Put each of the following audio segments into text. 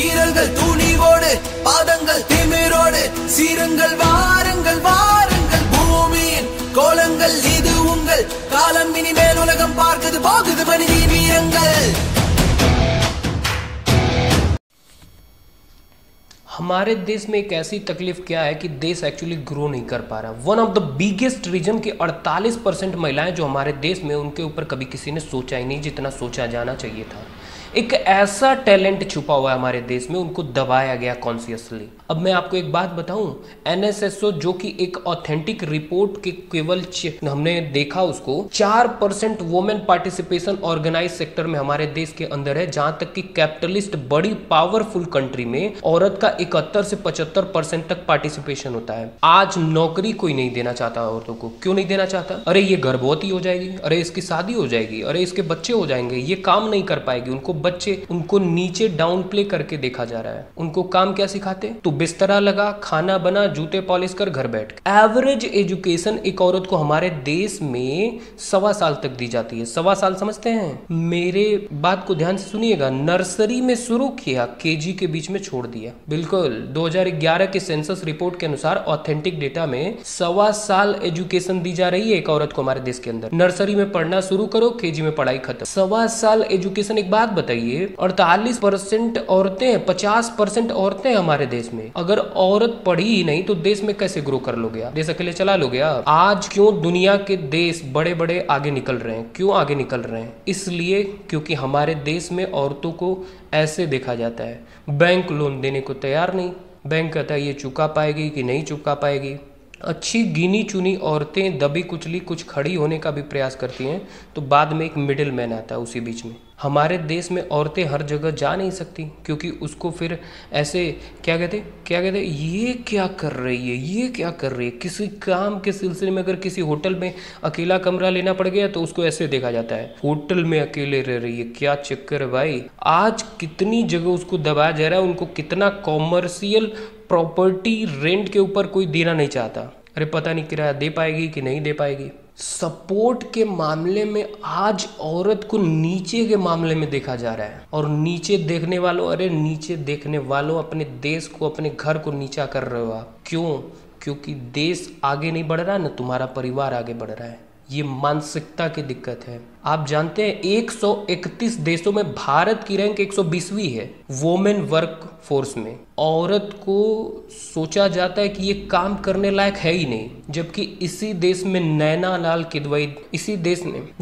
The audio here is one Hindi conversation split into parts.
வீரர்கள் துணிவோடு பாதங்கள் திமிரோடு சீருங்கள் வாருங்கள் வாருங்கள் பூமியின் கோலங்கள் இது உங்கள் காலம் இனிமேல் உலகம் பார்க்குது போகுது மனித வீரங்கள்। हमारे देश में एक ऐसी तकलीफ क्या है कि देश एक्चुअली ग्रो नहीं कर पा रहा। One of the biggest reason कि 48% महिलाएं जो हमारे देश में, उनके ऊपर कभी किसी ने सोचा ही नहीं जितना सोचा जाना चाहिए था। एक ऐसा टैलेंट छुपा हुआ है हमारे देश में, उनको दबाया गया कॉन्शियसली। अब मैं आपको एक बात बताऊं, एनएसएसओ जो कि एक ऑथेंटिक रिपोर्ट के केवल हमने देखा उसको 4% वुमेन पार्टिसिपेशन ऑर्गेनाइज सेक्टर में हमारे देश के अंदर है, जहां तक कि कैपिटलिस्ट बड़ी पावरफुल कंट्री में औरत का 71 से 75% तक पार्टिसिपेशन होता है। आज नौकरी कोई नहीं देना चाहता औरतों को। क्यों नहीं देना चाहता? अरे ये गर्भवती हो जाएगी, अरे इसकी शादी हो जाएगी, अरे इसके बच्चे हो जाएंगे, ये काम नहीं कर पाएगी। उनको नीचे डाउन प्ले करके देखा जा रहा है। उनको काम क्या सिखाते? तो बिस्तरा लगा, खाना बना, जूते पॉलिश कर, घर बैठ। एवरेज एजुकेशन एक औरत को हमारे देश में 1.25 साल तक दी जाती है। 1.25 साल समझते हैं? मेरे बात को ध्यान से सुनिएगा। नर्सरी में शुरू किया, केजी के बीच में छोड़ दिया। बिल्कुल 2011 के सेंसस रिपोर्ट के अनुसार ऑथेंटिक डेटा में 1.25 साल एजुकेशन दी जा रही है एक औरत को हमारे देश के अंदर। नर्सरी में पढ़ना शुरू करो, केजी में पढ़ाई खत्म। 1.25 साल एजुकेशन। एक बात बताइए, 48% औरतें हैं, 50% औरतें हैं हमारे देश में। अगर औरत पढ़ी ही नहीं तो देश में कैसे ग्रो कर लोगे आप? देश अकेले चला लोगे आप? आज क्यों दुनिया के देश बड़े बड़े आगे निकल रहे हैं? क्यों आगे निकल रहे हैं? इसलिए क्योंकि हमारे देश में औरतों को ऐसे देखा जाता है। बैंक लोन देने को तैयार नहीं। बैंक कहता है ये चुका पाएगी कि नहीं चुका पाएगी। अच्छी गिनी चुनी औरतें दबी कुचली कुछ खड़ी होने का भी प्रयास करती हैं, तो बाद में एक मिडिल मैन आता है उसी बीच में। हमारे देश में औरतें हर जगह जा नहीं सकती, क्योंकि उसको फिर ऐसे क्या कहते ये क्या कर रही है, ये क्या कर रही है। किसी काम के सिलसिले में अगर किसी होटल में अकेला कमरा लेना पड़ गया तो उसको ऐसे देखा जाता है, होटल में अकेले रह रही है, क्या चक्कर है भाई। आज कितनी जगह उसको दबाया जा रहा है, उनको कितना कॉमर्शियल प्रॉपर्टी रेंट के ऊपर कोई देना नहीं चाहता। अरे पता नहीं किराया दे पाएगी कि नहीं दे पाएगी। सपोर्ट के मामले में आज औरत को नीचे के मामले में देखा जा रहा है। और नीचे देखने वालों, अरे नीचे देखने वालों, अपने देश को, अपने घर को नीचा कर रहे हो आप। क्यों? क्योंकि देश आगे नहीं बढ़ रहा, ना तुम्हारा परिवार आगे बढ़ रहा है। ये मानसिकता की दिक्कत है। आप जानते हैं 131 देशों में भारत की रैंक 120वीं है वोमेन वर्क फोर्स में। औरत को सोचा जाता है कि ये काम करने लायक है ही नहीं, जबकि इसी देश में नैना लाल किदवई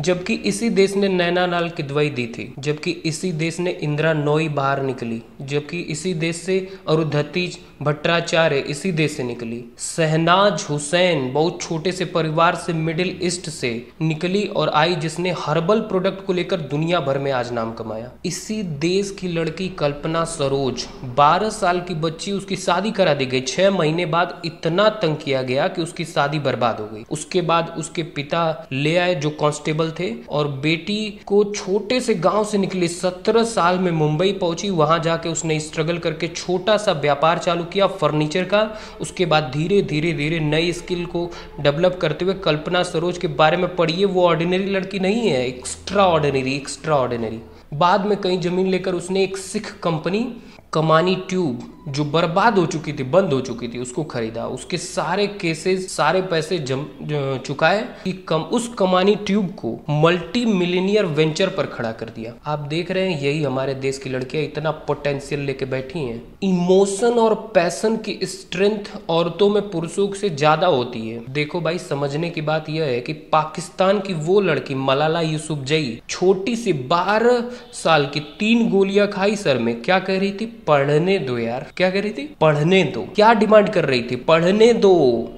जबकि इसी देश ने नैना लाल किदवई दी थी, जबकि इसी देश ने इंदिरा नोई बाहर निकली, जबकि इसी देश से अरुंधति भट्टाचार्य इसी देश से निकली। शहनाज हुसैन बहुत छोटे से परिवार से मिडिल ईस्ट से निकली और आई, जिसने हर्बल प्रोडक्ट को लेकर दुनिया भर में आज नाम कमाया। इसी देश की लड़की कल्पना सरोज 12 साल की बच्ची, उसकी शादी करा दी गई। 6 महीने बाद इतना तंग किया गया कि उसकी शादी बर्बाद हो गई। उसके बाद उसके पिता ले आए जो कांस्टेबल थे, और बेटी को छोटे से गांव से निकली 17 साल में मुंबई पहुंची। वहां जाके उसने स्ट्रगल करके छोटा सा व्यापार चालू किया फर्नीचर का। उसके बाद धीरे धीरे नई स्किल को डेवलप करते हुए कल्पना सरोज के बारे में पढ़िए। वो ऑर्डिनरी लड़की नहीं है, एक्स्ट्रा ऑर्डिनरी। बाद में कहीं जमीन लेकर उसने एक सिख कंपनी कमानी ट्यूब, जो बर्बाद हो चुकी थी, बंद हो चुकी थी, उसको खरीदा। उसके सारे केसेस, सारे पैसे चुकाए कि उस कमानी ट्यूब को मल्टी मिलियनियर वेंचर पर खड़ा कर दिया। आप देख रहे हैं, यही हमारे देश की लड़कियां इतना पोटेंशियल लेके बैठी हैं। इमोशन और पैशन की स्ट्रेंथ औरतों में पुरुषों से ज्यादा होती है। देखो भाई, समझने की बात यह है कि पाकिस्तान की वो लड़की मलाला यूसुफजई, छोटी सी 12 साल की, 3 गोलियां खाई सर में, क्या कह रही थी? पढ़ने दो यार। क्या कह रही थी? पढ़ने दो। क्या डिमांड कर रही थी? पढ़ने दो,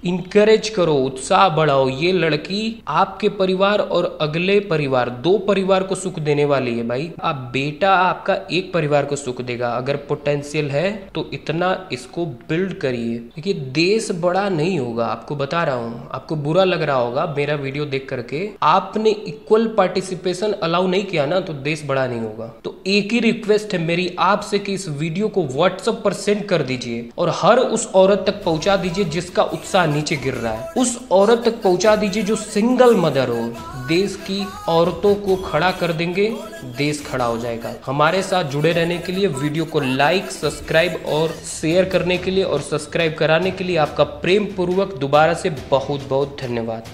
इंकरेज करो, उत्साह बढ़ाओ। ये लड़की आपके परिवार और अगले परिवार, 2 परिवार को सुख देने वाली है भाई। आप बेटा आपका एक परिवार को सुख देगा। अगर पोटेंशियल है तो इतना इसको बिल्ड करिए। देखिए, देश बड़ा नहीं होगा, आपको बता रहा हूँ। आपको बुरा लग रहा होगा मेरा वीडियो देख करके, आपने इक्वल पार्टिसिपेशन अलाउ नहीं किया ना, तो देश बड़ा नहीं होगा। तो एक ही रिक्वेस्ट है मेरी आपसे कि इस वीडियो को व्हाट्सएप पर सेंड कर दीजिए और हर उस औरत तक पहुंचा दीजिए जिसका उत्साह नीचे गिर रहा है। उस औरत तक पहुंचा दीजिए जो सिंगल मदर हो, देश की औरतों को खड़ा कर देंगे, देश खड़ा हो जाएगा। हमारे साथ जुड़े रहने के लिए, वीडियो को लाइक, सब्सक्राइब और शेयर करने के लिए और सब्सक्राइब कराने के लिए आपका प्रेम पूर्वक दोबारा से बहुत बहुत धन्यवाद।